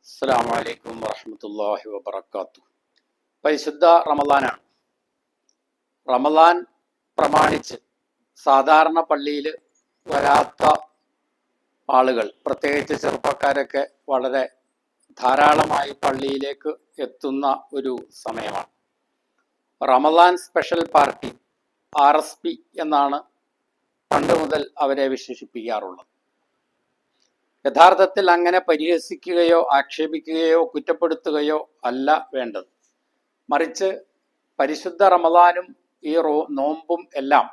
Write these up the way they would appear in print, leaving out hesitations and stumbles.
അസ്സലാമു അലൈക്കും വറഹ്മത്തുള്ളാഹി വബറകാതുഹു. പരിശുദ്ധ റമദാനാണ്. റമദാൻ പ്രമാണിച്ച് സാധാരണ പള്ളിയിൽ വരാത്ത ആളുകൾ, പ്രത്യേകിച്ച് ചെറുപ്പക്കാരൊക്കെ വളരെ ധാരാളമായി പള്ളിയിലേക്ക് എത്തുന്ന ഒരു സമയമാണ്. റമദാൻ സ്പെഷ്യൽ പാർട്ടി, RSP എന്നാണ് പണ്ട് മുതൽ അവരെ വിശേഷിപ്പിക്കാറുള്ളത്. യഥാർത്ഥത്തിൽ അങ്ങനെ പരിഹസിക്കുകയോ ആക്ഷേപിക്കുകയോ കുറ്റപ്പെടുത്തുകയോ അല്ല വേണ്ടത്. മറിച്ച് പരിശുദ്ധ റമദാനും ഈ നോമ്പും എല്ലാം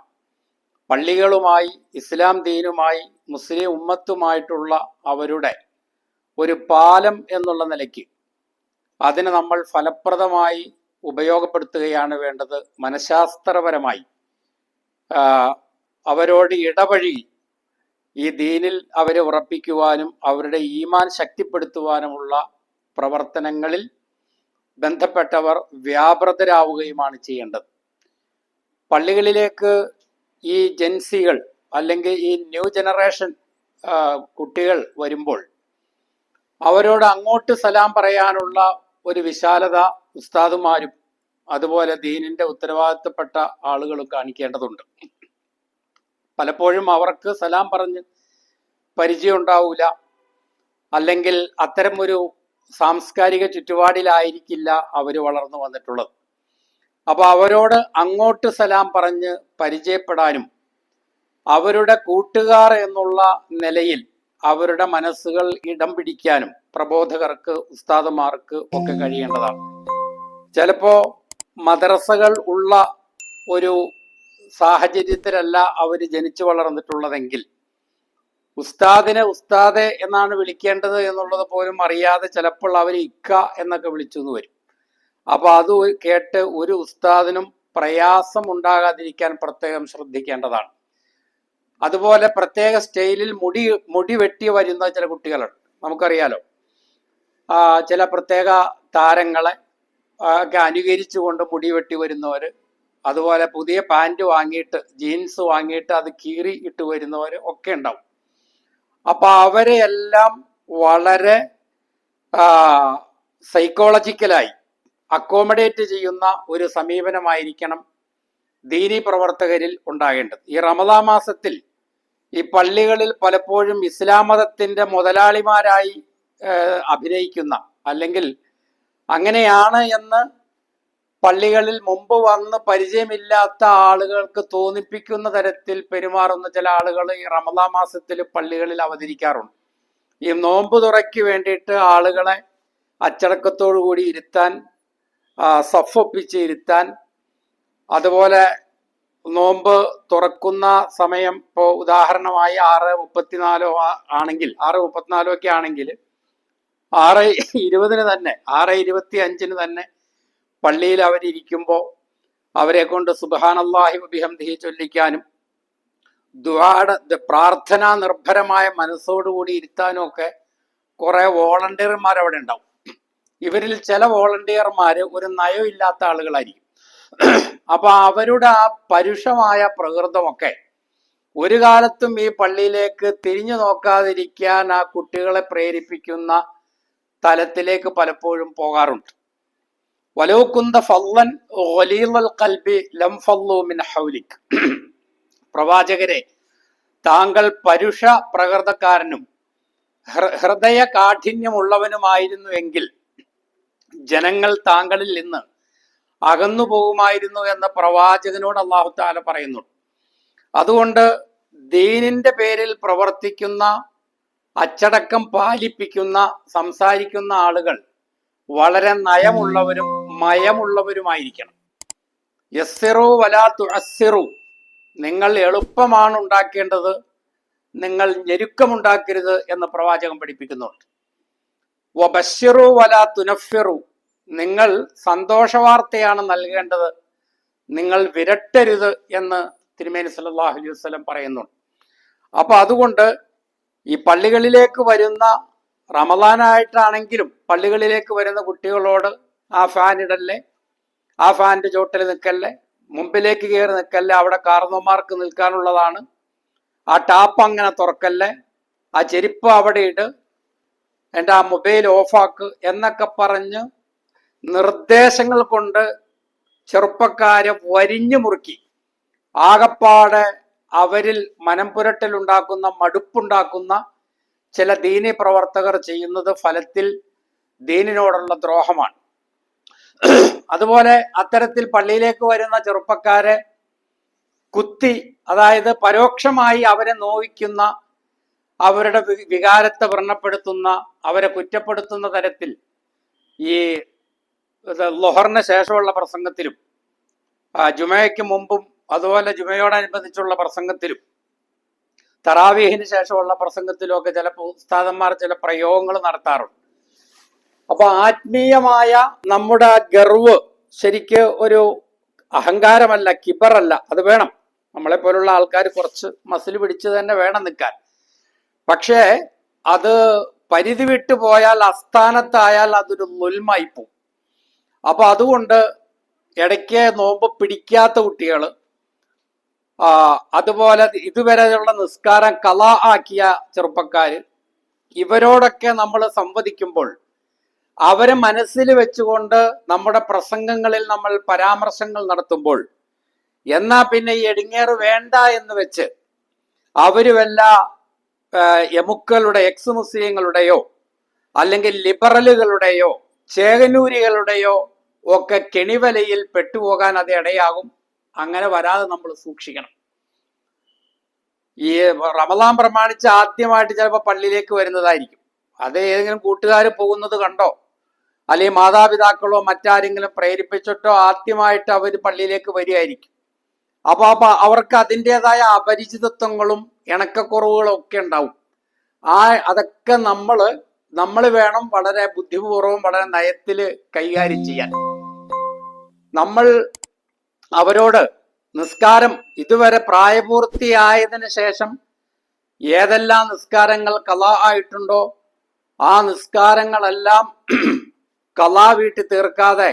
പള്ളികളുമായി, ഇസ്ലാം ദീനുമായി, മുസ്ലിം ഉമ്മത്തുമായിട്ടുള്ള അവരുടെ ഒരു പാലം എന്നുള്ള നിലയ്ക്ക് അതിനെ നമ്മൾ ഫലപ്രദമായി ഉപയോഗപ്പെടുത്തുകയാണ് വേണ്ടത്. മനഃശാസ്ത്രപരമായി അവരോട് ഇടപഴകി ഈ ദീനിൽ അവരെ ഉറപ്പിക്കുവാനും അവരുടെ ഈമാൻ ശക്തിപ്പെടുത്തുവാനുമുള്ള പ്രവർത്തനങ്ങളിൽ ബന്ധപ്പെട്ടവർ വ്യാപൃതരാവുകയുമാണ് ചെയ്യേണ്ടത്. പള്ളികളിലേക്ക് ഈ ജെൻസികൾ അല്ലെങ്കിൽ ഈ ന്യൂ ജനറേഷൻ കുട്ടികൾ വരുമ്പോൾ അവരോട് അങ്ങോട്ട് സലാം പറയാനുള്ള ഒരു വിശാലത ഉസ്താദുമാരും അതുപോലെ ദീനിന്റെ ഉത്തരവാദിത്തപ്പെട്ട ആളുകളും കാണിക്കേണ്ടതുണ്ട്. പലപ്പോഴും അവർക്ക് സലാം പറഞ്ഞ് പരിചയം ഉണ്ടാവില്ല, അല്ലെങ്കിൽ അത്തരം ഒരു സാംസ്കാരിക ചുറ്റുപാടിലായിരിക്കില്ല അവർ വളർന്നു വന്നിട്ടുള്ളത്. അപ്പോൾ അവരോട് അങ്ങോട്ട് സലാം പറഞ്ഞ് പരിചയപ്പെടാനും അവരുടെ കൂട്ടുകാർ എന്നുള്ള നിലയിൽ അവരുടെ മനസ്സുകൾ ഇടം പിടിക്കാനും പ്രബോധകർക്ക്, ഉസ്താദുമാർക്ക് ഒക്കെ കഴിയേണ്ടതാണ്. ചിലപ്പോൾ മദ്രസകൾ ഉള്ള ഒരു സാഹചര്യത്തിലല്ല അവർ ജനിച്ചു വളർന്നിട്ടുള്ളതെങ്കിൽ ഉസ്താദിനെ ഉസ്താദെ എന്നാണ് വിളിക്കേണ്ടത് എന്നുള്ളത് പോലും അറിയാതെ ചിലപ്പോൾ അവർ ഇക്ക എന്നൊക്കെ വിളിച്ചു എന്ന് വരും. അപ്പൊ അത് കേട്ട് ഒരു ഉസ്താദിനും പ്രയാസം ഉണ്ടാകാതിരിക്കാൻ പ്രത്യേകം ശ്രദ്ധിക്കേണ്ടതാണ്. അതുപോലെ പ്രത്യേക സ്റ്റൈലിൽ മുടി വെട്ടി വരുന്ന ചില കുട്ടികളുണ്ട്, നമുക്കറിയാലോ. ചില പ്രത്യേക താരങ്ങളെ ഒക്കെ അനുകരിച്ചുകൊണ്ട് മുടി വെട്ടി വരുന്നവർ, അതുപോലെ പുതിയ പാൻറ് വാങ്ങിയിട്ട്, ജീൻസ് വാങ്ങിയിട്ട് അത് കീറി ഇട്ട് വരുന്നവർ ഒക്കെ ഉണ്ടാവും. അപ്പൊ അവരെയെല്ലാം വളരെ സൈക്കോളജിക്കലായി അക്കോമഡേറ്റ് ചെയ്യുന്ന ഒരു സമീപനമായിരിക്കണം ദീനി പ്രവർത്തകരിൽ ഉണ്ടാകേണ്ടത്. ഈ റമദാൻ മാസത്തിൽ ഈ പള്ളികളിൽ പലപ്പോഴും ഇസ്ലാം മതത്തിന്റെ മുതലാളിമാരായി അഭിനയിക്കുന്ന, അല്ലെങ്കിൽ അങ്ങനെയാണ് എന്ന് പള്ളികളിൽ മുമ്പ് വന്ന് പരിചയമില്ലാത്ത ആളുകൾക്ക് തോന്നിപ്പിക്കുന്ന തരത്തിൽ പെരുമാറുന്ന ചില ആളുകൾ ഈ റമദാൻ മാസത്തിൽ പള്ളികളിൽ അവതരിക്കാറുണ്ട്. ഈ നോമ്പ് തുറയ്ക്ക് വേണ്ടിയിട്ട് ആളുകളെ അച്ചടക്കത്തോടു കൂടി ഇരുത്താൻ, സഫൊപ്പിച്ച് ഇരുത്താൻ, അതുപോലെ നോമ്പ് തുറക്കുന്ന സമയം ഇപ്പോൾ ഉദാഹരണമായി 6:34 ആണെങ്കിൽ, 6:34 ഒക്കെ ആണെങ്കിൽ 6:20 തന്നെ, 6:25 തന്നെ പള്ളിയിൽ അവരിയ്ക്കുമ്പോൾ അവരെ കൊണ്ട് സുബ്ഹാനല്ലാഹി വബിഹംദിഹി ചൊല്ലിക്കാനും ദുആയുടെ പ്രാർത്ഥനാ നിർഭരമായ മനസ്സോടുകൂടി ഇരുത്താനും ഒക്കെ കുറെ വോളണ്ടിയർമാർ അവിടെ ഉണ്ടാവും. ഇവരിൽ ചില വോളണ്ടിയർമാർ ഒരു നയമില്ലാത്ത ആളുകളായിരിക്കും. അപ്പൊ അവരുടെ ആ പരുഷമായ പ്രകൃതമൊക്കെ ഒരു കാലത്തും ഈ പള്ളിയിലേക്ക് തിരിഞ്ഞു നോക്കാതിരിക്കാൻ ആ കുട്ടികളെ പ്രേരിപ്പിക്കുന്ന തലത്തിലേക്ക് പലപ്പോഴും പോകാറുണ്ട്. വലൗ കുന്ത ഫള്ളൻ ഗലീളൽ ഖൽബി ലം ഫള്ളു മിൻ ഹൗലിക്. പ്രവാചകരെ, താങ്കൾ പരുഷ പ്രകൃതക്കാരനും ഹൃദയ കാഠിന്യമുള്ളവനുമായിരുന്നു എങ്കിൽ ജനങ്ങൾ താങ്കളിൽ നിന്ന് അകന്നു പോകുമായിരുന്നു എന്ന പ്രവാചകനോട് അല്ലാഹു തആല പറയുന്നു. അതുകൊണ്ട് ദീനിന്റെ പേരിൽ പ്രവർത്തിക്കുന്ന, അച്ചടക്കം പാലിപ്പിക്കുന്ന, സംസാരിക്കുന്ന ആളുകൾ വളരെ നയമുള്ളവരും മയമുള്ളവരുമായിരിക്കണം. യസ്സിറു വലാ തുഅസ്സിറു. നിങ്ങൾ എളുപ്പമാണ് ഉണ്ടാക്കേണ്ടത്, നിങ്ങൾ ഞെരുക്കമുണ്ടാക്കരുത് എന്ന് പ്രവാചകൻ പഠിപ്പിക്കുന്നുണ്ട്. വബശ്ശിറു വലാ തുനഫിറു. നിങ്ങൾ സന്തോഷവാർത്തയാണ് നൽകേണ്ടത്, നിങ്ങൾ വിരട്ടരുത് എന്ന് തിരുമേനി സല്ലല്ലാഹു അലൈഹി വസല്ലം പറയുന്നുണ്ട്. അപ്പൊ അതുകൊണ്ട് ഈ പള്ളികളിലേക്ക് വരുന്ന, റമദാനായിട്ടാണെങ്കിലും പള്ളികളിലേക്ക് വരുന്ന കുട്ടികളോട് ആ ഫാൻ ഇടല്ലേ, ആ ഫാനിന്റെ ചോട്ടിൽ നിൽക്കല്ലേ, മുമ്പിലേക്ക് കയറി നിൽക്കല്ലേ, അവിടെ കാർന്നോമാർക്ക് നിൽക്കാനുള്ളതാണ്, ആ ടാപ്പ് അങ്ങനെ തുറക്കല്ലേ, ആ ചെരുപ്പ് അവിടെ ഇട്, എൻ്റെ ആ മൊബൈൽ ഓഫാക്ക് എന്നൊക്കെ പറഞ്ഞ് നിർദ്ദേശങ്ങൾ കൊണ്ട് ചെറുപ്പക്കാരെ വരിഞ്ഞു മുറുക്കി ആകപ്പാടെ അവരിൽ മനം പുരട്ടലുണ്ടാക്കുന്ന, മടുപ്പുണ്ടാക്കുന്ന ചില ദീനി പ്രവർത്തകർ ചെയ്യുന്നത് ഫലത്തിൽ ദീനിനോടുള്ള ദ്രോഹമാണ്. അതുപോലെ അത്തരത്തിൽ പള്ളിയിലേക്ക് വരുന്ന ചെറുപ്പക്കാരെ കുത്തി, അതായത് പരോക്ഷമായി അവരെ നോവിക്കുന്ന, അവരുടെ വികാരത്തെ വ്രണപ്പെടുത്തുന്ന, അവരെ കുറ്റപ്പെടുത്തുന്ന തരത്തിൽ ഈ ലൊഹറിന് ശേഷമുള്ള പ്രസംഗത്തിലും ജുമയ്ക്ക് മുമ്പും അതുപോലെ ജുമയോടനുബന്ധിച്ചുള്ള പ്രസംഗത്തിലും തറാവീഹിന് ശേഷമുള്ള പ്രസംഗത്തിലും ഒക്കെ ചില ഉസ്താദന്മാർ ചില പ്രയോഗങ്ങൾ നടത്താറുണ്ട്. അപ്പൊ ആത്മീയമായ നമ്മുടെ ഗർവ് ശരിക്ക് ഒരു അഹങ്കാരമല്ല, കിബറല്ല, അത് വേണം. നമ്മളെ പോലുള്ള ആൾക്കാർ കുറച്ച് മസിൽ പിടിച്ച് തന്നെ വേണം നിൽക്കാൻ. പക്ഷേ അത് പരിധി വിട്ടു പോയാൽ, അസ്ഥാനത്തായാൽ അതൊരു ലുൽമായി പോവും. അപ്പൊ അതുകൊണ്ട് ഇടയ്ക്ക് നോമ്പ് പിടിക്കാത്ത കുട്ടികൾ, അതുപോലെ ഇതുവരെയുള്ള നിസ്കാരം ഖളാ ആക്കിയ ചെറുപ്പക്കാര്, ഇവരോടൊക്കെ നമ്മൾ സംവദിക്കുമ്പോൾ അവരെ മനസ്സിൽ വെച്ചുകൊണ്ട് നമ്മുടെ പ്രസംഗങ്ങളിൽ നമ്മൾ പരാമർശങ്ങൾ നടത്തുമ്പോൾ, എന്നാ പിന്നെ ഈ എടിങ്ങേറ് വേണ്ട എന്ന് വെച്ച് അവര് വല്ല എമുക്കളുടെ, എക്സ് മുസ്ലിങ്ങളുടെയോ അല്ലെങ്കിൽ ലിബറലുകളുടെയോ ചേകനൂരികളുടെയോ ഒക്കെ കെണിവലയിൽ പെട്ടുപോകാൻ അത് ഇടയാകും. അങ്ങനെ വരാതെ നമ്മൾ സൂക്ഷിക്കണം. ഈ റമദാൻ പ്രമാണിച്ച് ആദ്യമായിട്ട് ചിലപ്പോൾ പള്ളിയിലേക്ക് വരുന്നതായിരിക്കും. അത് ഏതെങ്കിലും കൂട്ടുകാർ പോകുന്നത് കണ്ടോ, അല്ലെങ്കിൽ മാതാപിതാക്കളോ മറ്റാരെങ്കിലും പ്രേരിപ്പിച്ചിട്ടോ ആദ്യമായിട്ട് അവർ പള്ളിയിലേക്ക് വരികയായിരിക്കും. അപ്പൊ അവർക്ക് അതിൻ്റെതായ അപരിചിതത്വങ്ങളും ഇണക്കക്കുറവുകളും ഒക്കെ ഉണ്ടാവും. അതൊക്കെ നമ്മൾ വേണം വളരെ ബുദ്ധിപൂർവ്വം, വളരെ നയത്തില് കൈകാര്യം ചെയ്യാൻ. നമ്മൾ അവരോട് നിസ്കാരം ഇതുവരെ പ്രായപൂർത്തിയായതിനു ശേഷം ഏതെല്ലാം നിസ്കാരങ്ങൾ ഖളാ ആയിട്ടുണ്ടോ ആ നിസ്കാരങ്ങളെല്ലാം ഖളാ വീട്ടി തീർക്കാതെ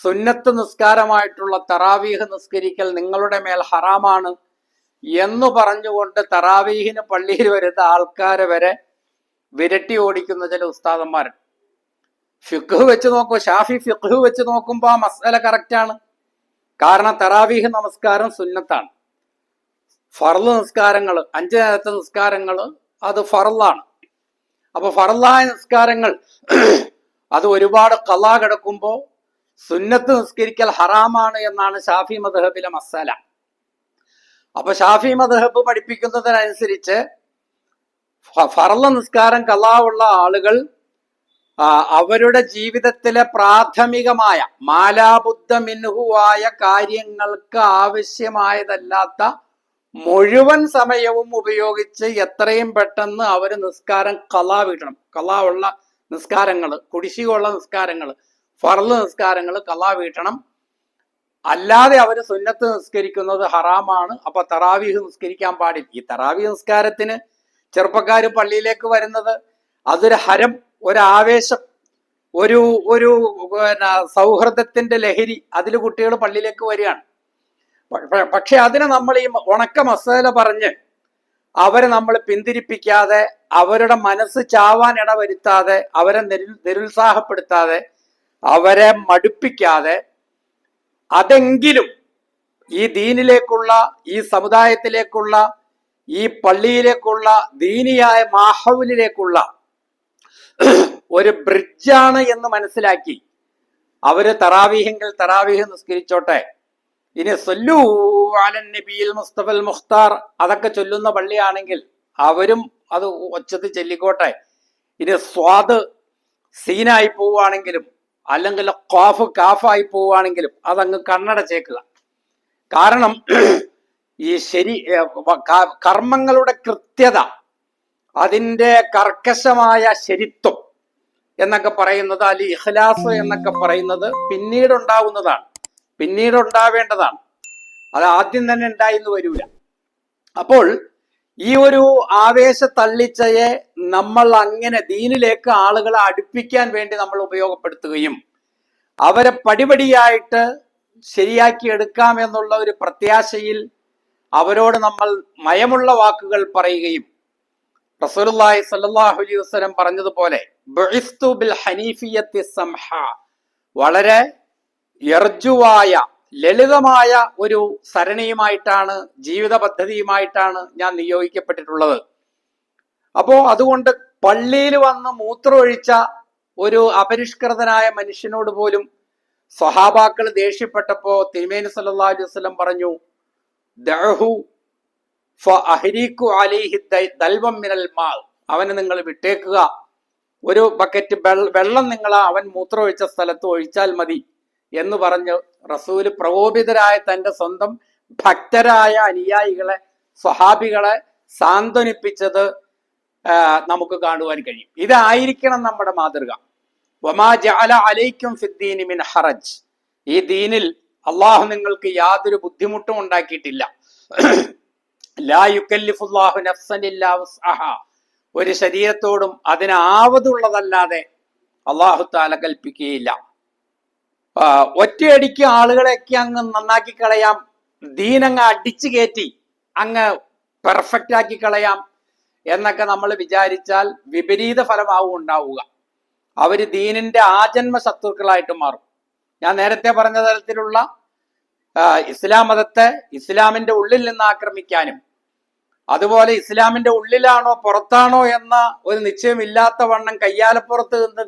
സുന്നത്ത് നിസ്കാരമായിട്ടുള്ള തറാവീഹ് നിസ്കരിക്കൽ നിങ്ങളുടെ മേൽ ഹറാമാണ് എന്ന് പറഞ്ഞുകൊണ്ട് തറാവീഹിന് പള്ളിയിൽ വരുന്ന ആൾക്കാരെ വരെ വിരട്ടി ഓടിക്കുന്ന ചില ഉസ്താദന്മാരുണ്ട്. ഫിഖ് വെച്ച് നോക്കൂ, ഷാഫി ഫിഖ് വെച്ച് നോക്കുമ്പോൾ ആ മസ്അല കറക്റ്റാണ്. കാരണം തറാവീഹ് നമസ്കാരം സുന്നത്താണ്. ഫർള് നിസ്കാരങ്ങൾ, 5 നേരത്തെ നിസ്കാരങ്ങൾ അത് ഫർളാണ്. അപ്പൊ ഫർളായ നിസ്കാരങ്ങൾ അത് ഒരുപാട് ഖളാ കിടക്കുമ്പോൾ സുന്നത്ത് നിസ്കരിക്കൽ ഹറാമാണ് എന്നാണ് ഷാഫി മദ്ഹബിലെ മസ്അല. അപ്പൊ ഷാഫി മദ്ഹബ് പഠിപ്പിക്കുന്നതിനനുസരിച്ച് ഫർള് നിസ്കാരം ഖളാ ഉള്ള ആളുകൾ അവരുടെ ജീവിതത്തിലെ പ്രാഥമികമായ മാലാബുദ്ധ മിൻഹുവായ കാര്യങ്ങൾക്ക് ആവശ്യമായതല്ലാത്ത മുഴുവൻ സമയവും ഉപയോഗിച്ച് എത്രയും പെട്ടെന്ന് അവർ നിസ്കാരം ഖളാ വീട്ടണം. ഖളാ ഉള്ള നിസ്കാരങ്ങൾ, കുടിശ്ശികയുള്ള നിസ്കാരങ്ങൾ, ഫർള് നിസ്കാരങ്ങൾ ഖളാ വീട്ടണം. അല്ലാതെ അവർ സുന്നത്ത് നിസ്കരിക്കുന്നത് ഹറാമാണ്. അപ്പൊ തറാവീഹ് നിസ്കരിക്കാൻ പാടില്ല. ഈ തറാവീഹ് നിസ്കാരത്തിന് ചെറുപ്പക്കാർ പള്ളിയിലേക്ക് വരുന്നത് അതൊരു ഹരം, ഒരാവേശം, ഒരു സൗഹൃദത്തിന്റെ ലഹരി, അതിൽ കുട്ടികൾ പള്ളിയിലേക്ക് വരികയാണ്. പക്ഷെ അതിനെ നമ്മൾ ഈ ഉണക്ക മസാല പറഞ്ഞ് അവരെ നമ്മൾ പിന്തിരിപ്പിക്കാതെ, അവരുടെ മനസ്സ് ചാവാൻ ഇടവരുത്താതെ, അവരെ നിരുത്സാഹപ്പെടുത്താതെ, അവരെ മടുപ്പിക്കാതെ, അതെങ്കിലും ഈ ദീനിലേക്കുള്ള, ഈ സമുദായത്തിലേക്കുള്ള, ഈ പള്ളിയിലേക്കുള്ള ദീനിയായ മാഹൗലിലേക്കുള്ള ഒരു ബ്രിഡ്ജാണ് എന്ന് മനസ്സിലാക്കി അവര് തറാവീഹെങ്കിൽ തറാവീഹ് നിസ്കരിച്ചോട്ടെ. ഇനി സല്ലൂ അലൻ നബിയിൽ മുസ്തഫൽ മുഖ്താർ അതൊക്കെ ചൊല്ലുന്ന പള്ളിയാണെങ്കിൽ അവരും അത് ഒച്ചത്തിൽ ചൊല്ലിക്കോട്ടെ. ഇനി സ്വാദ് സീനായി പോവുകയാണെങ്കിലും അല്ലെങ്കിൽ ഖാഫ് കാഫായി പോവുകയാണെങ്കിലും അതങ്ങ് കണ്ണടച്ചേക്കുക. കാരണം ഈ കർമ്മങ്ങളുടെ കൃത്യത, അതിൻ്റെ കർക്കശമായ ശരിത്വം എന്നൊക്കെ പറയുന്നത്, അല്ലെ ഇഖ്ലാസ് എന്നൊക്കെ പറയുന്നത് പിന്നീട് ഉണ്ടാവുന്നതാണ്, പിന്നീട് ഉണ്ടാവേണ്ടതാണ്. അത് ആദ്യം തന്നെ ഉണ്ടായിന്ന് വരൂല. അപ്പോൾ ഈ ഒരു ആവേശ തള്ളിച്ചയെ നമ്മൾ അങ്ങനെ ദീനിലേക്ക് ആളുകളെ അടുപ്പിക്കാൻ വേണ്ടി നമ്മൾ ഉപയോഗപ്പെടുത്തുകയും അവരെ പടിപടിയായിട്ട് ശരിയാക്കി എടുക്കാം എന്നുള്ള ഒരു പ്രത്യാശയിൽ അവരോട് നമ്മൾ മയമുള്ള വാക്കുകൾ പറയുകയും റസൂലുള്ളാഹി സ്വല്ലല്ലാഹു അലൈഹി വസല്ലം പറഞ്ഞതുപോലെ ബുഇസ്തു ബിൽ ഹനീഫിയത്തി സംഹ, വളരെ യർജുവായ ലളിതമായ ഒരു സരണിയുമായിട്ടാണ്, ജീവിത പദ്ധതിയുമായിട്ടാണ് ഞാൻ നിയോഗിക്കപ്പെട്ടിട്ടുള്ളത്. അപ്പോ അതുകൊണ്ട് പള്ളിയിൽ വന്ന് മൂത്രമൊഴിച്ച ഒരു അപരിഷ്കൃതനായ മനുഷ്യനോട് പോലും സ്വഹാബാക്കൾ ദേഷ്യപ്പെട്ടപ്പോ തിരുമേനി സല്ലല്ലാഹു അലൈഹി വസല്ലം പറഞ്ഞു, ദഅഹു ഫഅഹ്രിഖു അലൈഹി ദൽവം മിനൽ മാ, അവനെ നിങ്ങൾ വിട്ടേക്കുക, ഒരു ബക്കറ്റ് വെള്ളം നിങ്ങൾ അവൻ മൂത്രമൊഴിച്ച സ്ഥലത്ത് ഒഴിച്ചാൽ മതി എന്ന് പറഞ്ഞ് റസൂല് പ്രകോപിതരായ തന്റെ സ്വന്തം ഭക്തരായ അനുയായികളെ, സ്വഹാബികളെ സാന്ത്വനിപ്പിച്ചത് നമുക്ക് കാണുവാൻ കഴിയും. ഇതായിരിക്കണം നമ്മുടെ മാതൃക. വമാ ജഅല അലൈക്കും ഫിദ്ദീനി മിൻ ഹറജ്, ഈ ദീനിൽ അള്ളാഹു നിങ്ങൾക്ക് യാതൊരു ബുദ്ധിമുട്ടും ഉണ്ടാക്കിയിട്ടില്ല. ലാ യുകല്ലിഫുല്ലാഹു നഫ്സൻ ഇല്ലാ വസ്അഹാ, ഒരു ശരീരത്തോടും അതിനാവതുള്ളതല്ലാതെ അള്ളാഹു തആല കൽപ്പിക്കുകയില്ല. ഒറ്റയടിക്ക് ആളുകളെയൊക്കെ അങ്ങ് നന്നാക്കി കളയാം, ദീനങ്ങ് അടിച്ചു കയറ്റി അങ്ങ് പെർഫെക്റ്റ് ആക്കി കളയാം എന്നൊക്കെ നമ്മൾ വിചാരിച്ചാൽ വിപരീത ഫലമാവും ഉണ്ടാവുക. അവര് ദീനിന്റെ ആജന്മ ശത്രുക്കളായിട്ട് മാറും. ഞാൻ നേരത്തെ പറഞ്ഞ തരത്തിലുള്ള ഇസ്ലാം മതത്തെ ഇസ്ലാമിന്റെ ഉള്ളിൽ നിന്ന് ആക്രമിക്കാനും, അതുപോലെ ഇസ്ലാമിന്റെ ഉള്ളിലാണോ പുറത്താണോ എന്ന ഒരു നിശ്ചയമില്ലാത്ത വണ്ണം കയ്യാലപ്പുറത്ത് നിന്ന്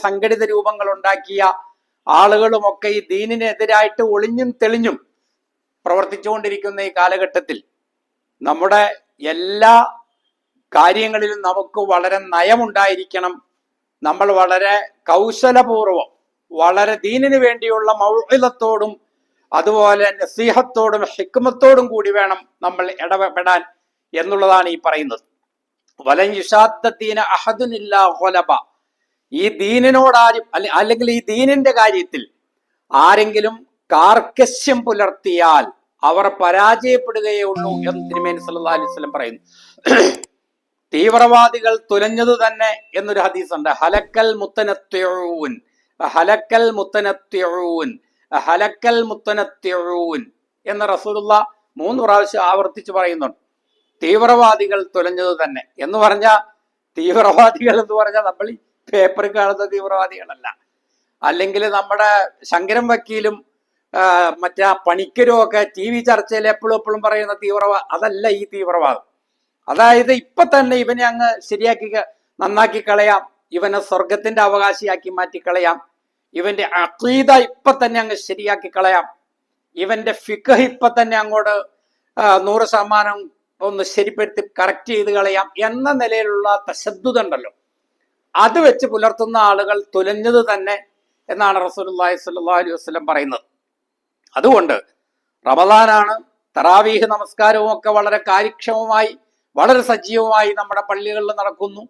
സംഘടിത രൂപങ്ങൾ ഉണ്ടാക്കിയ ആളുകളുമൊക്കെ ഈ ദീനിനെതിരായിട്ട് ഒളിഞ്ഞും തെളിഞ്ഞും പ്രവർത്തിച്ചുകൊണ്ടിരിക്കുന്ന ഈ കാലഘട്ടത്തിൽ നമ്മുടെ എല്ലാ കാര്യങ്ങളിലും നമുക്ക് വളരെ നയമുണ്ടായിരിക്കണം. നമ്മൾ വളരെ കൗശലപൂർവം, വളരെ ദീനിനു വേണ്ടിയുള്ള മൗഇദത്തോടും അതുപോലെ നസീഹത്തോടും ഹിക്മത്തോടും കൂടി വേണം നമ്മൾ ഇടപെടാൻ എന്നുള്ളതാണ് ഈ പറയുന്നത്. വലൻ യുശാദ്ദീന അഹദുൻ ഇല്ലാ ഗലബ, ഈ ദീനിനോടാരും അല്ലെങ്കിൽ ഈ ദീനിന്റെ കാര്യത്തിൽ ആരെങ്കിലും കാർക്കശ്യം പുലർത്തിയാൽ അവർ പരാജയപ്പെടുകയേ ഉള്ളൂ എന്ന് തിരുമേനി സല്ലല്ലാഹു അലൈഹി വസല്ലം പറയുന്നു. തീവ്രവാദികൾ തുലഞ്ഞത് തന്നെ എന്നൊരു ഹദീസ് ഉണ്ട്. ഹലക്കൽ മുത്തനത്യൂൻ, ഹലക്കൽ മുത്തനത്യൂൻ, ഹലക്കൽ മുത്തനത്യൂൻ എന്ന് റസൂലുള്ളാഹ് 3 പ്രാവശ്യം ആവർത്തിച്ച് പറയുന്നുണ്ട്. തീവ്രവാദികൾ തുലഞ്ഞത് തന്നെ എന്ന് പറഞ്ഞാൽ, തീവ്രവാദികൾ എന്ന് പറഞ്ഞാൽ നമ്മൾ ഈ പേപ്പറിൽ കാണുന്ന തീവ്രവാദികളല്ല, അല്ലെങ്കിൽ നമ്മുടെ ശങ്കരൻ വക്കീലും മറ്റേ പണിക്കരും ഒക്കെ TV ചർച്ചയിൽ എപ്പോഴും പറയുന്ന തീവ്രവാദം അതല്ല ഈ തീവ്രവാദം. അതായത് ഇപ്പൊ തന്നെ ഇവനെ അങ്ങ് ശരിയാക്കി നന്നാക്കി കളയാം, ഇവനെ സ്വർഗത്തിന്റെ അവകാശിയാക്കി മാറ്റിക്കളയാം, ഇവന്റെ അഖീദ ഇപ്പൊ തന്നെ അങ്ങ് ശരിയാക്കി കളയാം, ഇവന്റെ ഫിഖ് ഇപ്പൊ തന്നെ അങ്ങോട്ട് 100% ഒന്ന് ശരിപ്പെടുത്തി കറക്റ്റ് ചെയ്ത് കളയാം എന്ന നിലയിലുള്ള തശദ്ദുദുണ്ടല്ലോ, അത് വെച്ച് പുലർത്തുന്ന ആളുകൾ തുലഞ്ഞത് തന്നെ എന്നാണ് റസൂലുള്ളാഹി സ്വല്ലല്ലാഹു അലൈഹി വസല്ലം പറയുന്നത്. അതുകൊണ്ട് റമദാനാണ്, തറാവീഹ് നമസ്കാരവും ഒക്കെ വളരെ കാര്യക്ഷമമായി വളരെ സജീവമായി നമ്മുടെ പള്ളികളിൽ നടക്കുന്നു.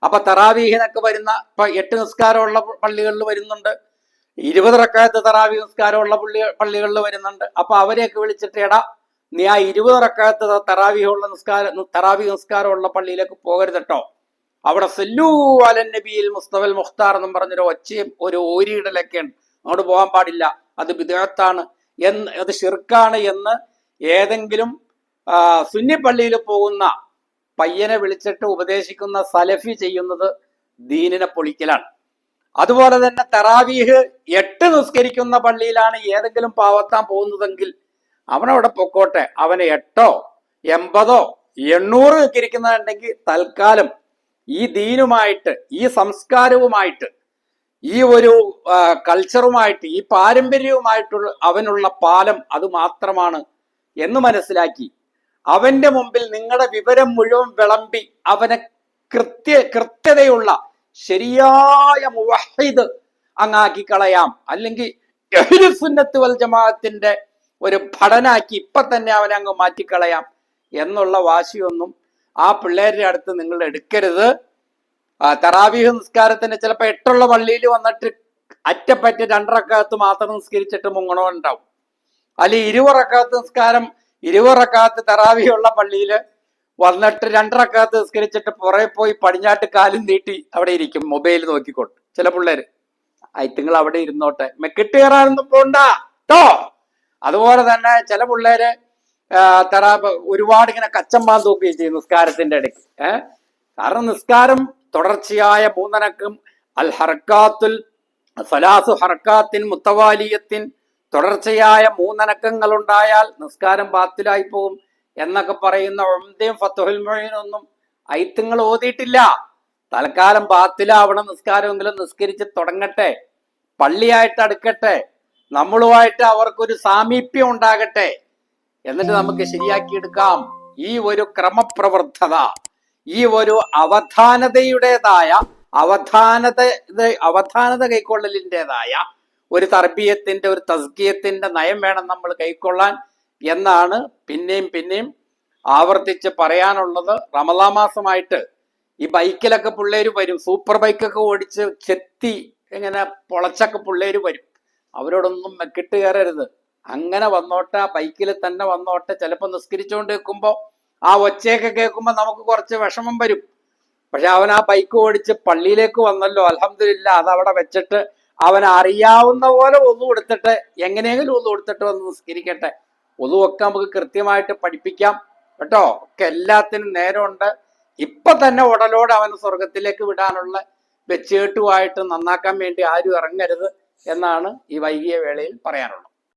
അപ്പൊ തറാവീഹിനൊക്കെ വരുന്ന ഇപ്പൊ 8 നിസ്കാരമുള്ള പള്ളികളിൽ വരുന്നുണ്ട്, 20 റക്അത്ത് തറാവീഹ് നിസ്കാരമുള്ള പള്ളികളിൽ വരുന്നുണ്ട്. അപ്പൊ അവരെയൊക്കെ വിളിച്ചിട്ട്, എടാ നീ ആ 20 റക്അത്ത് തറാവീഹ് നിസ്കാരമുള്ള പള്ളിയിലേക്ക് പോകരുത് കേട്ടോ, അവിടെ സല്ലൂ അലൻ നബിയിൽ മുസ്തഫൽ മുഖ്താർ എന്നും പറഞ്ഞൊരു ഒച്ചയും ഒരു ഓരിയിടലൊക്കെയാണ്, അങ്ങോട്ട് പോകാൻ പാടില്ല, അത് ബിദ്അത്താണ് എന്ന്, അത് ശിർക്കാണ് എന്ന് ഏതെങ്കിലും സുന്നി പള്ളിയിൽ പോകുന്ന പയ്യനെ വിളിച്ചിട്ട് ഉപദേശിക്കുന്ന സലഫി ചെയ്യുന്നത് ദീനിനെ പൊളിക്കലാണ്. അതുപോലെ തന്നെ തറാവീഹ് 8 നിസ്കരിക്കുന്ന പള്ളിയിലാണ് ഏതെങ്കിലും പാവത്താൻ പോകുന്നതെങ്കിൽ അവനവിടെ പൊക്കോട്ടെ, അവന് 8, 80, 800 നിസ്കരിക്കുന്നുണ്ടെങ്കിൽ തൽക്കാലം ഈ ദീനുമായിട്ട്, ഈ സംസ്കാരവുമായിട്ട്, ഈ ഒരു കൾച്ചറുമായിട്ട്, ഈ പാരമ്പര്യവുമായിട്ടുള്ള അവനുള്ള പാലം അത് മാത്രമാണ് എന്ന് മനസ്സിലാക്കി അവന്റെ മുമ്പിൽ നിങ്ങളുടെ വിവരം മുഴുവൻ വിളമ്പി അവനെ കൃത്യതയുള്ള ശരിയായ മുവഹിദ് അങ്ങാക്കി കളയാം, അല്ലെങ്കിൽ അഹ്ലു സുന്നത്ത് വൽ ജമാഅത്തിന്റെ ഒരു പഠനാക്കി ഇപ്പൊ തന്നെ അവനെ അങ്ങ് മാറ്റിക്കളയാം എന്നുള്ള വാശിയൊന്നും ആ പിള്ളേരുടെ അടുത്ത് നിങ്ങൾ എടുക്കരുത്. തറാവീഹ് നിസ്കാരത്തിന് ചിലപ്പോൾ 8 പള്ളിയിൽ വന്നിട്ട് അറ്റപ്പറ്റ 2 റക്അത്ത് മാത്രം നിസ്കരിച്ചിട്ട് മുങ്ങണോ ഉണ്ടാവും, അല്ലെങ്കിൽ 20 റക്അത്ത് നിസ്കാരം 20 റക്അത്ത് തറാവീഹുള്ള പള്ളിയിൽ വന്നിട്ട് 2 റക്അത്ത് നിസ്കരിച്ചിട്ട് പുറകെ പോയി പടിഞ്ഞാട്ട് കാലും നീട്ടി അവിടെ ഇരിക്കും മൊബൈൽ നോക്കിക്കൊണ്ട്. ചില പിള്ളേര് നിങ്ങൾ അവിടെ ഇരുന്നോട്ടെ, മെക്കിട്ട് കയറാനൊന്നും പോണ്ട കേട്ടോ. അതുപോലെ തന്നെ ചില പിള്ളേര് ഒരുപാട് ഇങ്ങനെ കച്ചമ്പാൻ തൂക്കുകയും ചെയ്യും നിസ്കാരത്തിന്റെ ഇടയ്ക്ക്. കാരണം നിസ്കാരം തുടർച്ചയായ മൂന്നനക്കം, അൽ ഹർക്കാത്തുൽ സലാസു ഹർക്കാത്തിൻ മുത്തവാലിയത്തിൻ, തുടർച്ചയായ മൂന്നനക്കങ്ങൾ ഉണ്ടായാൽ നിസ്കാരം ബാത്തിലായി പോകും എന്നൊക്കെ പറയുന്ന ഉംദയും ഫത്ഹുൽ മുഈനൊന്നും ഐത്തുങ്ങൾ ഓതിയിട്ടില്ല. തൽക്കാലം ബാത്തിലാവണം നിസ്കാരമെങ്കിലും നിസ്കരിച്ച് തുടങ്ങട്ടെ, പള്ളിയായിട്ട് അടുക്കട്ടെ, നമ്മളുമായിട്ട് അവർക്കൊരു സാമീപ്യം ഉണ്ടാകട്ടെ, എന്നിട്ട് നമുക്ക് ശരിയാക്കിയെടുക്കാം. ഈ ഒരു ക്രമപ്രവൃദ്ധത, ഈ ഒരു അവധാനത കൈക്കൊള്ളലിൻ്റെതായ ഒരു തർബീയത്തിന്റെ, ഒരു തസ്കിയത്തിന്റെ നയം വേണം നമ്മൾ കൈക്കൊള്ളാൻ എന്നാണ് പിന്നെയും ആവർത്തിച്ച് പറയാനുള്ളത്. റമളാൻ മാസമായിട്ട് ഈ ബൈക്കിലൊക്കെ പിള്ളേര് വരും, സൂപ്പർ ബൈക്കൊക്കെ ഓടിച്ച് ചെത്തി ഇങ്ങനെ പൊളച്ചൊക്കെ പിള്ളേര് വരും. അവരോടൊന്നും മെക്കിട്ട് കയറരുത്. അങ്ങനെ വന്നോട്ടെ, ആ ബൈക്കിൽ തന്നെ വന്നോട്ടെ. ചിലപ്പോൾ നിസ്കരിച്ചുകൊണ്ട് നിൽക്കുമ്പോൾ ആ ഒച്ചയൊക്കെ കേൾക്കുമ്പോൾ നമുക്ക് കുറച്ച് വിഷമം വരും. പക്ഷെ അവൻ ആ ബൈക്ക് ഓടിച്ച് പള്ളിയിലേക്ക് വന്നല്ലോ, അൽഹംദുലില്ലാ. അതവിടെ വെച്ചിട്ട് അവൻ അറിയാവുന്ന പോലെ ഒന്നു കൊടുത്തിട്ട്, എങ്ങനെയെങ്കിലും ഒന്നു കൊടുത്തിട്ട് വന്ന് നിസ്കരിക്കട്ടെ. ഒന്നുമൊക്കെ നമുക്ക് കൃത്യമായിട്ട് പഠിപ്പിക്കാം കേട്ടോ. ഒക്കെ എല്ലാത്തിനും നേരമുണ്ട്. ഇപ്പൊ തന്നെ ഉടലോടെ അവന് സ്വർഗത്തിലേക്ക് വിടാനുള്ള വെച്ചേട്ടുമായിട്ട് നന്നാക്കാൻ വേണ്ടി ആരും ഇറങ്ങരുത് എന്നാണ് ഈ വൈകിയ വേളയിൽ പറയാനുള്ളത്.